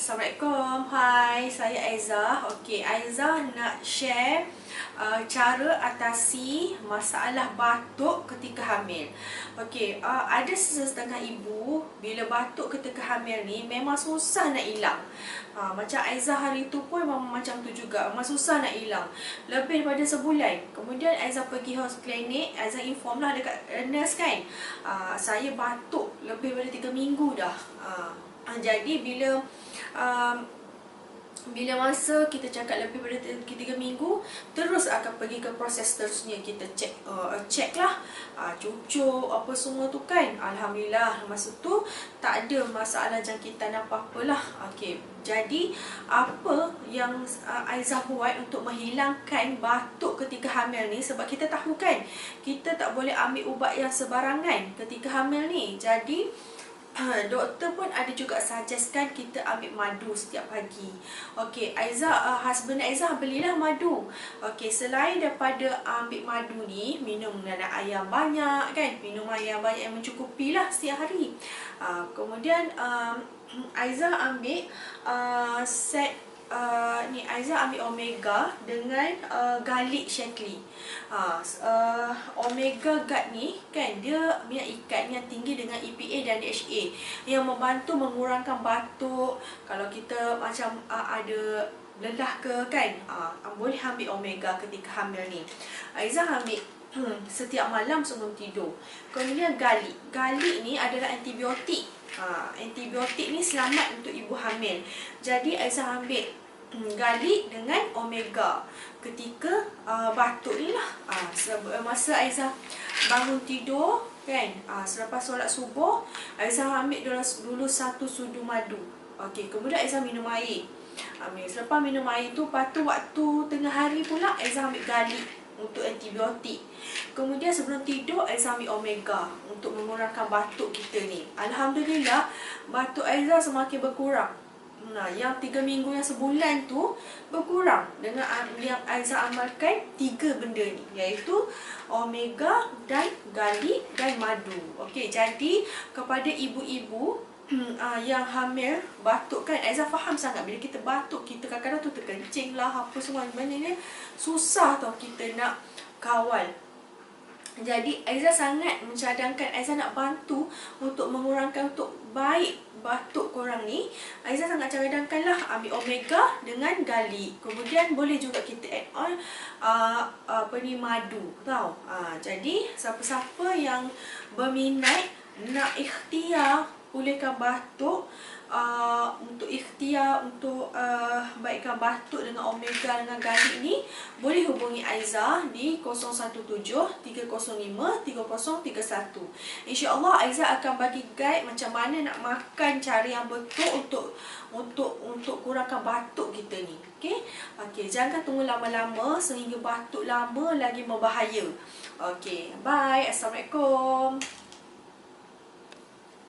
Assalamualaikum. Hai, saya Aiza. Okey, Aiza nak share cara atasi masalah batuk ketika hamil. Okey, ada setengah ibu bila batuk ketika hamil ni memang susah nak hilang. Macam Aiza hari tu pun memang macam tu juga, memang susah nak hilang. Lebih daripada sebulan. Kemudian Aiza pergi klinik, Aiza inform lah dekat nurse kan. Saya batuk lebih daripada 3 minggu dah. Jadi bila masa kita cakap lebih daripada 3 minggu, terus akan pergi ke proses seterusnya. Kita check lah, cucuk apa semua tu kan. Alhamdulillah masa tu tak ada masalah jangkitan apa-apa lah. Okey, jadi apa yang Aiza buat untuk menghilangkan batuk ketika hamil ni, sebab kita tahu kan, kita tak boleh ambil ubat yang sebarangan ketika hamil ni. Jadi doktor pun ada juga suggestkan kita ambil madu setiap pagi. Okey, Aiza, husband Aiza belilah madu. Okey, selain daripada ambil madu ni, minum nana ayam banyak kan, minum ayam banyak yang mencukupi lah setiap hari. Kemudian Aiza ambil Aiza ambil omega dengan garlic shakli. Omega gut ni kan, dia minyak ikan yang tinggi dengan EPA dan DHA yang membantu mengurangkan batuk. Kalau kita macam ada lelah ke kan, boleh ambil omega ketika hamil ni. Aiza ambil setiap malam sebelum tidur. Kemudian garlic ni adalah antibiotik. Antibiotik ni selamat untuk ibu hamil. Jadi Aiza ambil garlic dengan omega ketika batuk ni lah. Masa Aiza bangun tidur kan, selepas solat subuh, Aiza ambil dulu 1 sudu madu. Okey, kemudian Aiza minum air. Selepas minum air tu, lepas tu waktu tengah hari pula Aiza ambil garlic untuk antibiotik. Kemudian sebelum tidur Aiza ambil omega untuk mengurangkan batuk kita ni. Alhamdulillah batuk Aiza semakin berkurang. Yang 3 minggu yang sebulan tu berkurang dengan yang Aiza amalkan 3 benda ni, iaitu omega dan garlic dan madu. Okey, jadi kepada ibu-ibu yang hamil batuk kan, Aiza faham sangat bila kita batuk, kita kadang-kadang tu terkencing lah apa semua, maknanya susah tau kita nak kawal. Jadi Aiza sangat mencadangkan, Aiza nak bantu untuk mengurangkan, untuk baik batuk korang ni. Aiza sangat cadangkan lah ambil omega dengan garlic. Kemudian boleh juga kita add on madu tau. Jadi siapa-siapa yang berminat nak ikhtiar pulihkan batuk, untuk ikhtiar untuk baikkan batuk dengan omega dengan garlic ni, boleh hubungi Aiza di 017-305-3031. InsyaAllah Aiza akan bagi guide macam mana nak makan, cara yang betul untuk kurangkan batuk kita ni. Okey, jangan tunggu lama-lama sehingga batuk lama lagi membahaya. Okey, bye. Assalamualaikum.